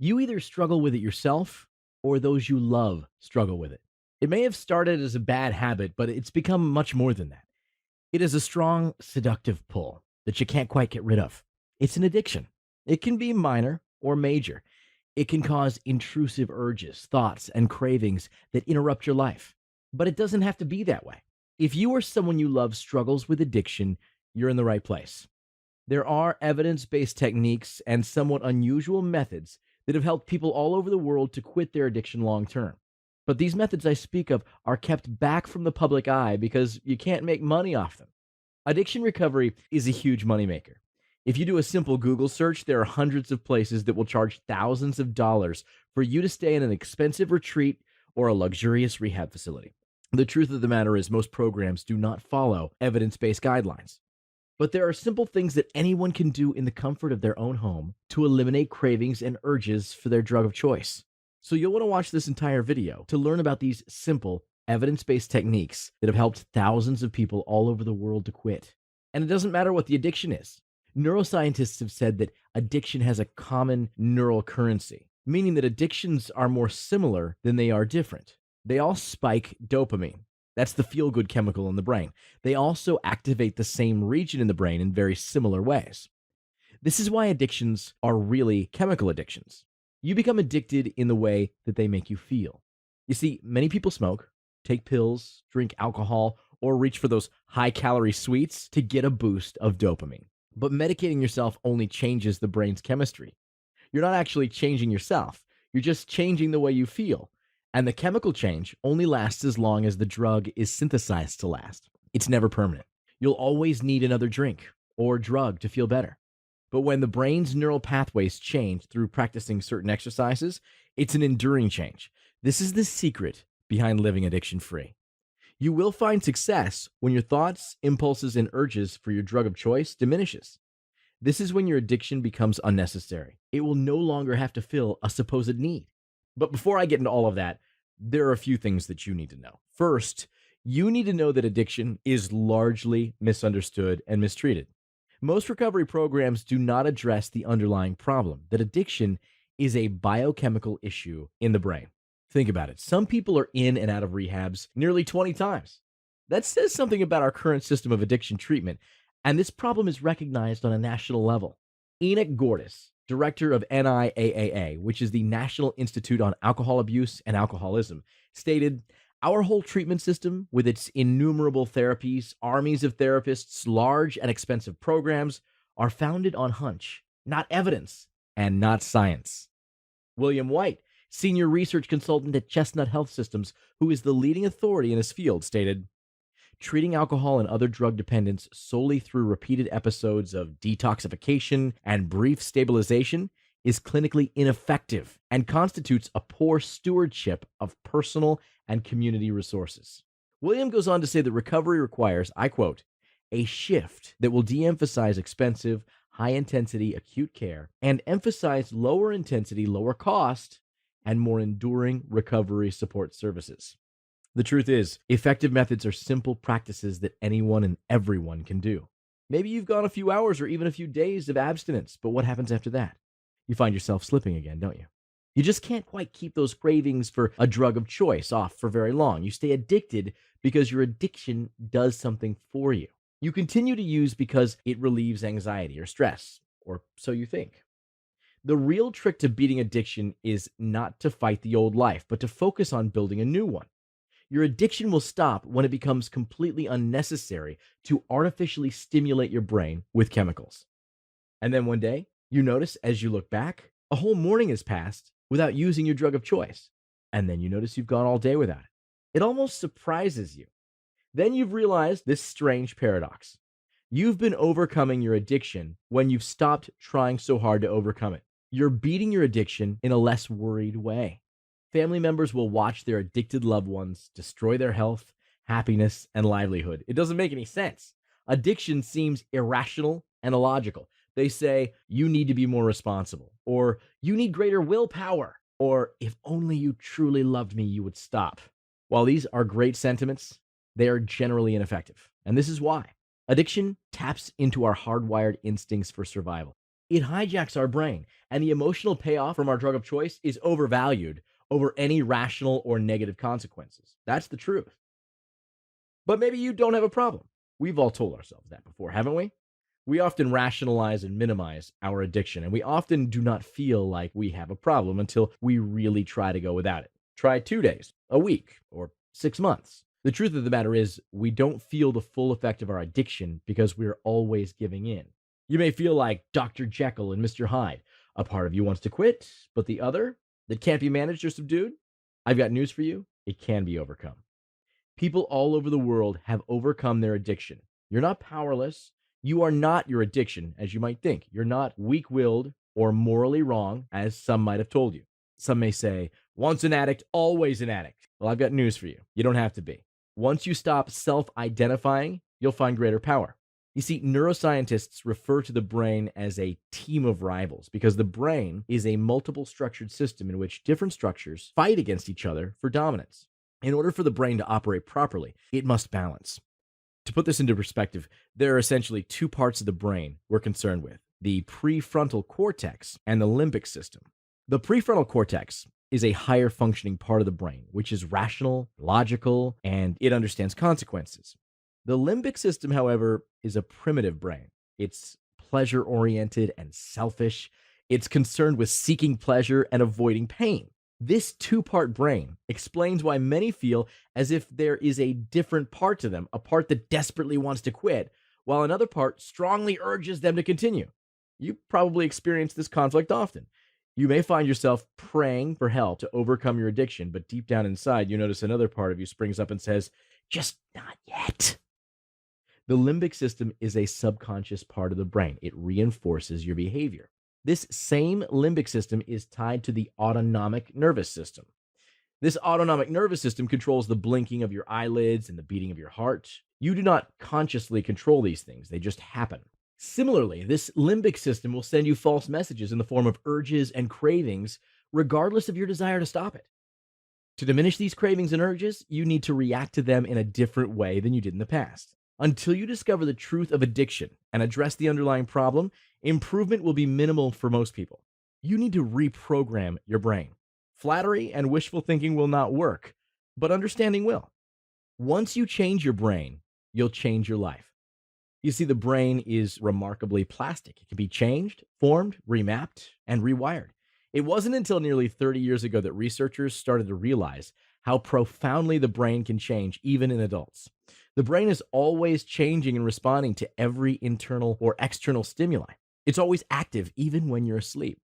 You either struggle with it yourself or those you love struggle with it. It may have started as a bad habit, but it's become much more than that. It is a strong, seductive pull that you can't quite get rid of. It's an addiction. It can be minor or major. It can cause intrusive urges, thoughts, and cravings that interrupt your life. But it doesn't have to be that way. If you or someone you love struggles with addiction, you're in the right place. There are evidence based techniques and somewhat unusual methods that have helped people all over the world to quit their addiction long term. But these methods I speak of are kept back from the public eye because you can't make money off them. Addiction recovery is a huge moneymaker. If you do a simple Google search, there are hundreds of places that will charge thousands of dollars for you to stay in an expensive retreat or a luxurious rehab facility. The truth of the matter is, most programs do not follow evidence based guidelines. But there are simple things that anyone can do in the comfort of their own home to eliminate cravings and urges for their drug of choice. So you'll want to watch this entire video to learn about these simple, evidence-based techniques that have helped thousands of people all over the world to quit. And it doesn't matter what the addiction is. Neuroscientists have said that addiction has a common neural currency, meaning that addictions are more similar than they are different. They all spike dopamine. That's the feel-good chemical in the brain. They also activate the same region in the brain in very similar ways. This is why addictions are really chemical addictions. You become addicted in the way that they make you feel. You see, many people smoke, take pills, drink alcohol, or reach for those high-calorie sweets to get a boost of dopamine. But medicating yourself only changes the brain's chemistry. You're not actually changing yourself. You're just changing the way you feel. And the chemical change only lasts as long as the drug is synthesized to last. It's never permanent. You'll always need another drink or drug to feel better. But when the brain's neural pathways change through practicing certain exercises, it's an enduring change. This is the secret behind living addiction-free. You will find success when your thoughts, impulses, and urges for your drug of choice diminishes. This is when your addiction becomes unnecessary. It will no longer have to fill a supposed need. But before I get into all of that, there are a few things that you need to know. First, you need to know that addiction is largely misunderstood and mistreated. Most recovery programs do not address the underlying problem, that addiction is a biochemical issue in the brain. Think about it. Some people are in and out of rehabs nearly 20 times. That says something about our current system of addiction treatment, and this problem is recognized on a national level. Enoch Gordis, director of NIAAA, which is the National Institute on Alcohol Abuse and Alcoholism, stated, "Our whole treatment system, with its innumerable therapies, armies of therapists, large and expensive programs, are founded on hunch, not evidence, and not science." William White, senior research consultant at Chestnut Health Systems, who is the leading authority in his field, stated, "Treating alcohol and other drug dependence solely through repeated episodes of detoxification and brief stabilization is clinically ineffective and constitutes a poor stewardship of personal and community resources." William goes on to say that recovery requires, I quote, "a shift that will de-emphasize expensive, high-intensity acute care and emphasize lower intensity, lower cost, and more enduring recovery support services." The truth is, effective methods are simple practices that anyone and everyone can do. Maybe you've gone a few hours or even a few days of abstinence, but what happens after that? You find yourself slipping again, don't you? You just can't quite keep those cravings for a drug of choice off for very long. You stay addicted because your addiction does something for you. You continue to use because it relieves anxiety or stress, or so you think. The real trick to beating addiction is not to fight the old life, but to focus on building a new one. Your addiction will stop when it becomes completely unnecessary to artificially stimulate your brain with chemicals. And then one day, you notice as you look back, a whole morning has passed without using your drug of choice. And then you notice you've gone all day without it. It almost surprises you. Then you've realized this strange paradox. You've been overcoming your addiction when you've stopped trying so hard to overcome it. You're beating your addiction in a less worried way. Family members will watch their addicted loved ones destroy their health, happiness, and livelihood. It doesn't make any sense. Addiction seems irrational and illogical. They say, "You need to be more responsible," or "You need greater willpower," or "If only you truly loved me, you would stop." While these are great sentiments, they are generally ineffective. And this is why. Addiction taps into our hardwired instincts for survival. It hijacks our brain, and the emotional payoff from our drug of choice is overvalued over any rational or negative consequences. That's the truth. But maybe you don't have a problem. We've all told ourselves that before, haven't we? We often rationalize and minimize our addiction, and we often do not feel like we have a problem until we really try to go without it. Try 2 days, a week, or 6 months. The truth of the matter is, we don't feel the full effect of our addiction because we're always giving in. You may feel like Dr. Jekyll and Mr. Hyde. A part of you wants to quit, but the other, that can't be managed or subdued, I've got news for you. It can be overcome. People all over the world have overcome their addiction. You're not powerless. You are not your addiction, as you might think. You're not weak willed or morally wrong, as some might have told you. Some may say, once an addict, always an addict. Well, I've got news for you. You don't have to be. Once you stop self identifying, you'll find greater power. You see, neuroscientists refer to the brain as a team of rivals because the brain is a multiple structured system in which different structures fight against each other for dominance. In order for the brain to operate properly, it must balance. To put this into perspective, there are essentially two parts of the brain we're concerned with: the prefrontal cortex and the limbic system. The prefrontal cortex is a higher functioning part of the brain, which is rational, logical, and it understands consequences. The limbic system, however, is a primitive brain. It's pleasure oriented and selfish. It's concerned with seeking pleasure and avoiding pain. This two-part brain explains why many feel as if there is a different part to them, a part that desperately wants to quit, while another part strongly urges them to continue. You probably experience this conflict often. You may find yourself praying for help to overcome your addiction, but deep down inside, you notice another part of you springs up and says, just not yet. The limbic system is a subconscious part of the brain. It reinforces your behavior. This same limbic system is tied to the autonomic nervous system. This autonomic nervous system controls the blinking of your eyelids and the beating of your heart. You do not consciously control these things, they just happen. Similarly, this limbic system will send you false messages in the form of urges and cravings, regardless of your desire to stop it. To diminish these cravings and urges, you need to react to them in a different way than you did in the past. Until you discover the truth of addiction and address the underlying problem, improvement will be minimal for most people. You need to reprogram your brain. Flattery and wishful thinking will not work, but understanding will. Once you change your brain, you'll change your life. You see, the brain is remarkably plastic. It can be changed, formed, remapped, and rewired. It wasn't until nearly 30 years ago that researchers started to realize how profoundly the brain can change, even in adults. The brain is always changing and responding to every internal or external stimuli. It's always active, even when you're asleep.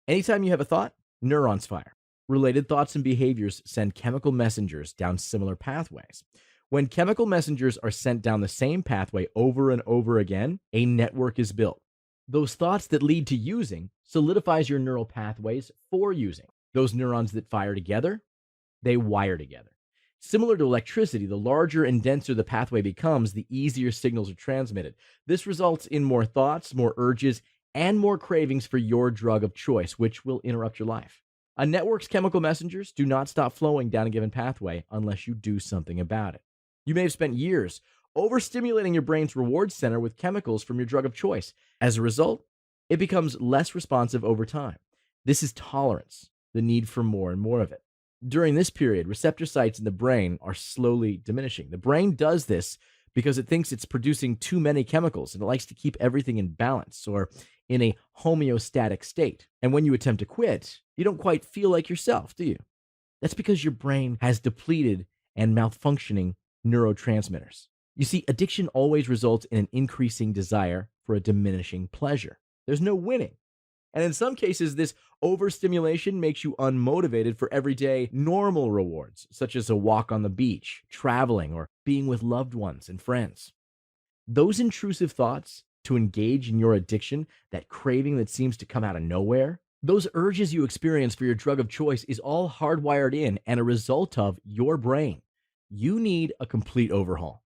Anytime you have a thought, neurons fire. Related thoughts and behaviors send chemical messengers down similar pathways. When chemical messengers are sent down the same pathway over and over again, a network is built. Those thoughts that lead to using solidifies your neural pathways for using. Those neurons that fire together, they wire together. Similar to electricity, the larger and denser the pathway becomes, the easier signals are transmitted. This results in more thoughts, more urges, and more cravings for your drug of choice, which will interrupt your life. A network's chemical messengers do not stop flowing down a given pathway unless you do something about it. You may have spent years overstimulating your brain's reward center with chemicals from your drug of choice. As a result, it becomes less responsive over time. This is tolerance, the need for more and more of it. During this period, receptor sites in the brain are slowly diminishing. The brain does this because it thinks it's producing too many chemicals and it likes to keep everything in balance or in a homeostatic state. And when you attempt to quit, you don't quite feel like yourself, do you? That's because your brain has depleted and malfunctioning neurotransmitters. You see, addiction always results in an increasing desire for a diminishing pleasure. There's no winning. And in some cases, this overstimulation makes you unmotivated for everyday normal rewards, such as a walk on the beach, traveling, or being with loved ones and friends. Those intrusive thoughts to engage in your addiction, that craving that seems to come out of nowhere, those urges you experience for your drug of choice is all hardwired in and a result of your brain. You need a complete overhaul.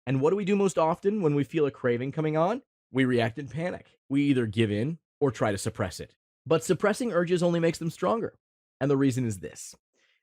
And what do we do most often when we feel a craving coming on? We react in panic. We either give in or try to suppress it. But suppressing urges only makes them stronger. And the reason is this: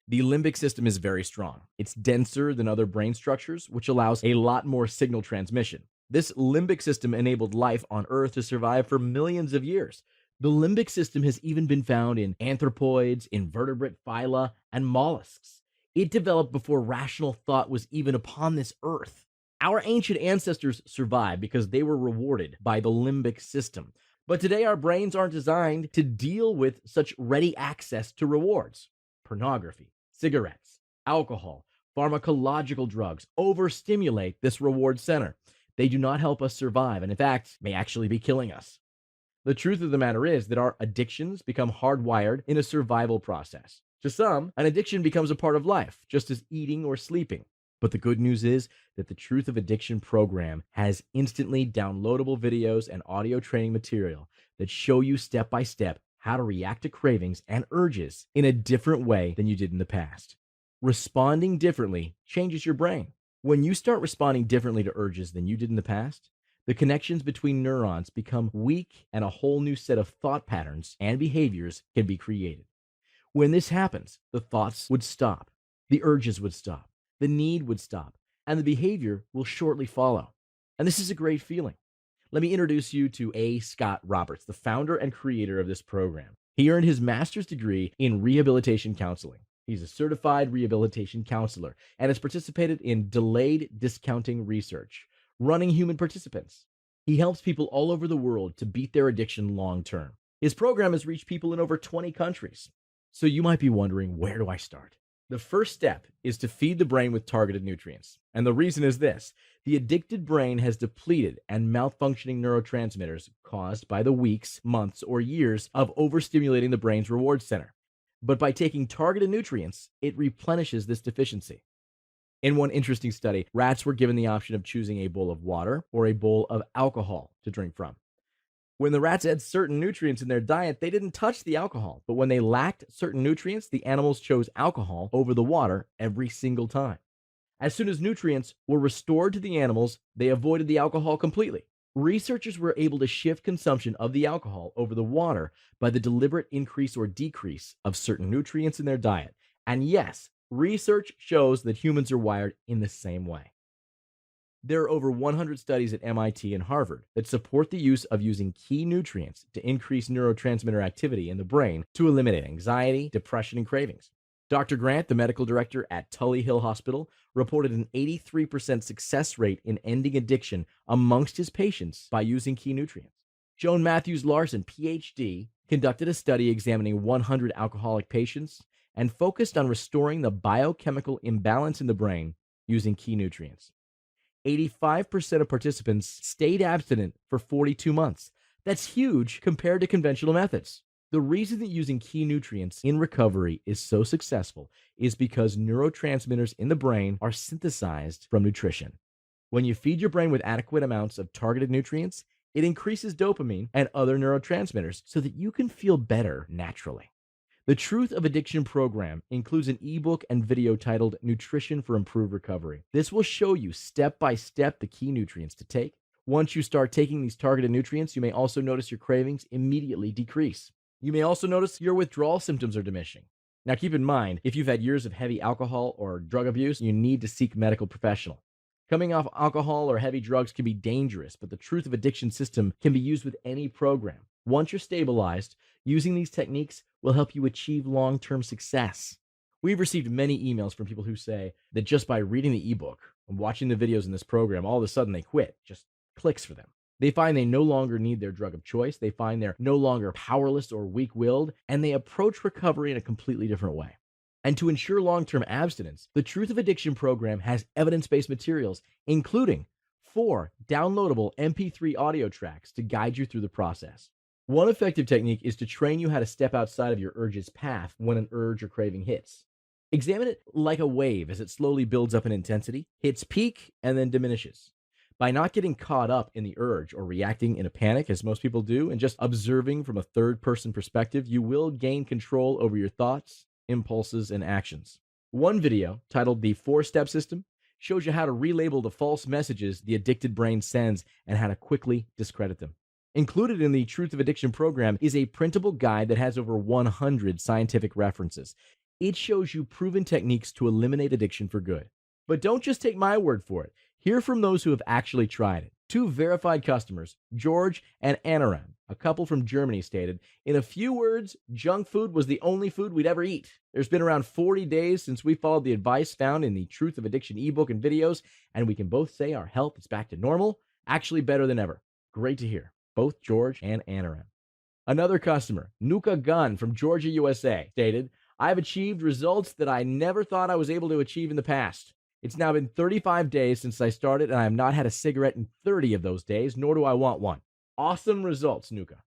the limbic system is very strong. It's denser than other brain structures, which allows a lot more signal transmission. This limbic system enabled life on Earth to survive for millions of years. The limbic system has even been found in anthropoids, invertebrate phyla, and mollusks. It developed before rational thought was even upon this Earth. Our ancient ancestors survived because they were rewarded by the limbic system. But today, our brains aren't designed to deal with such ready access to rewards. Pornography, cigarettes, alcohol, pharmacological drugs overstimulate this reward center. They do not help us survive, and in fact, may actually be killing us. The truth of the matter is that our addictions become hardwired in a survival process. To some, an addiction becomes a part of life, just as eating or sleeping. But the good news is that the Truth of Addiction program has instantly downloadable videos and audio training material that show you step by step how to react to cravings and urges in a different way than you did in the past. Responding differently changes your brain. When you start responding differently to urges than you did in the past, the connections between neurons become weak and a whole new set of thought patterns and behaviors can be created. When this happens, the thoughts would stop, the urges would stop, the need would stop, and the behavior will shortly follow. And this is a great feeling. Let me introduce you to A. Scott Roberts, the founder and creator of this program. He earned his master's degree in rehabilitation counseling. He's a certified rehabilitation counselor and has participated in delayed discounting research, running human participants. He helps people all over the world to beat their addiction long term. His program has reached people in over 20 countries. So you might be wondering, where do I start? The first step is to feed the brain with targeted nutrients. And the reason is this: the addicted brain has depleted and malfunctioning neurotransmitters caused by the weeks, months, or years of overstimulating the brain's reward center. But by taking targeted nutrients, it replenishes this deficiency. In one interesting study, rats were given the option of choosing a bowl of water or a bowl of alcohol to drink from. When the rats had certain nutrients in their diet, they didn't touch the alcohol. But when they lacked certain nutrients, the animals chose alcohol over the water every single time. As soon as nutrients were restored to the animals, they avoided the alcohol completely. Researchers were able to shift consumption of the alcohol over the water by the deliberate increase or decrease of certain nutrients in their diet. And yes, research shows that humans are wired in the same way. There are over 100 studies at MIT and Harvard that support the use of using key nutrients to increase neurotransmitter activity in the brain to eliminate anxiety, depression, and cravings. Dr. Grant, the medical director at Tully Hill Hospital, reported an 83% success rate in ending addiction amongst his patients by using key nutrients. Joan Matthews Larson, PhD, conducted a study examining 100 alcoholic patients and focused on restoring the biochemical imbalance in the brain using key nutrients. 85% of participants stayed abstinent for 42 months. That's huge compared to conventional methods. The reason that using key nutrients in recovery is so successful is because neurotransmitters in the brain are synthesized from nutrition. When you feed your brain with adequate amounts of targeted nutrients, it increases dopamine and other neurotransmitters so that you can feel better naturally. The Truth of Addiction program includes an ebook and video titled Nutrition for Improved Recovery. This will show you step by step the key nutrients to take. Once you start taking these targeted nutrients, you may also notice your cravings immediately decrease. You may also notice your withdrawal symptoms are diminishing. Now, keep in mind, if you've had years of heavy alcohol or drug abuse, you need to seek medical professional. Coming off alcohol or heavy drugs can be dangerous, but the Truth of Addiction system can be used with any program. Once you're stabilized, using these techniques will help you achieve long-term success. We've received many emails from people who say that just by reading the ebook and watching the videos in this program, all of a sudden they quit. Just clicks for them. They find they no longer need their drug of choice. They find they're no longer powerless or weak-willed, and they approach recovery in a completely different way. And to ensure long-term abstinence, the Truth of Addiction program has evidence-based materials, including 4 downloadable MP3 audio tracks to guide you through the process. One effective technique is to train you how to step outside of your urge's path when an urge or craving hits. Examine it like a wave as it slowly builds up in intensity, hits peak, and then diminishes. By not getting caught up in the urge or reacting in a panic, as most people do, and just observing from a third-person perspective, you will gain control over your thoughts, impulses, and actions. One video, titled The 4-Step System, shows you how to relabel the false messages the addicted brain sends and how to quickly discredit them. Included in the Truth of Addiction program is a printable guide that has over 100 scientific references. It shows you proven techniques to eliminate addiction for good. But don't just take my word for it. Hear from those who have actually tried it. Two verified customers, George and Anaram, a couple from Germany, stated, in a few words, junk food was the only food we'd ever eat. There's been around 40 days since we followed the advice found in the Truth of Addiction ebook and videos, and we can both say our health is back to normal, actually better than ever. Great to hear. Both George and Anaram. Another customer, Nuka Gunn from Georgia, USA, stated, I've achieved results that I never thought I was able to achieve in the past. It's now been 35 days since I started, and I have not had a cigarette in 30 of those days, nor do I want one. Awesome results, Nuka.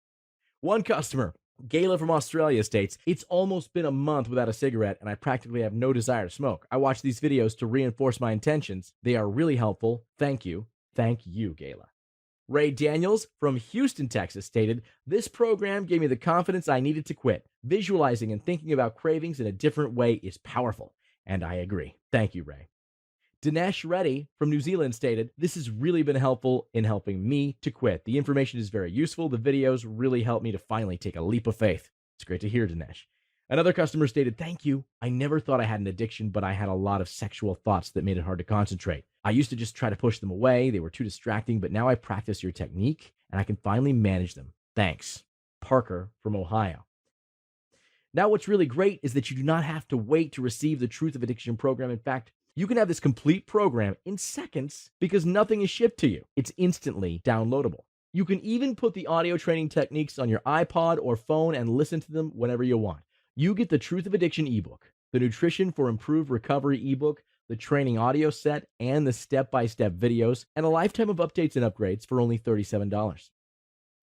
One customer, Gayla from Australia, states, it's almost been a month without a cigarette, and I practically have no desire to smoke. I watch these videos to reinforce my intentions. They are really helpful. Thank you. Thank you, Gayla. Ray Daniels from Houston, Texas, stated, this program gave me the confidence I needed to quit. Visualizing and thinking about cravings in a different way is powerful. And I agree. Thank you, Ray. Dinesh Reddy from New Zealand stated, this has really been helpful in helping me to quit. The information is very useful. The videos really helped me to finally take a leap of faith. It's great to hear, Dinesh. Another customer stated, thank you. I never thought I had an addiction, but I had a lot of sexual thoughts that made it hard to concentrate. I used to just try to push them away. They were too distracting, but now I practice your technique and I can finally manage them. Thanks. Parker from Ohio. Now, what's really great is that you do not have to wait to receive the Truth of Addiction program. In fact, you can have this complete program in seconds because nothing is shipped to you. It's instantly downloadable. You can even put the audio training techniques on your iPod or phone and listen to them whenever you want. You get the Truth of Addiction ebook, the Nutrition for Improved Recovery ebook, the training audio set, and the step-by-step videos, and a lifetime of updates and upgrades for only $37.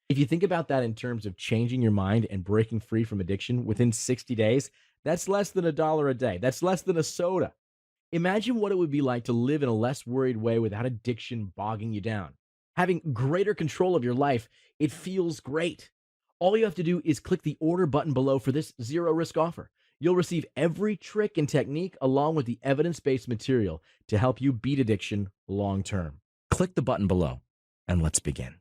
If you think about that in terms of changing your mind and breaking free from addiction within 60 days, that's less than $1 a day. That's less than a soda. Imagine what it would be like to live in a less worried way without addiction bogging you down. Having greater control of your life, it feels great. All you have to do is click the order button below for this zero-risk offer. You'll receive every trick and technique along with the evidence-based material to help you beat addiction long-term. Click the button below and let's begin.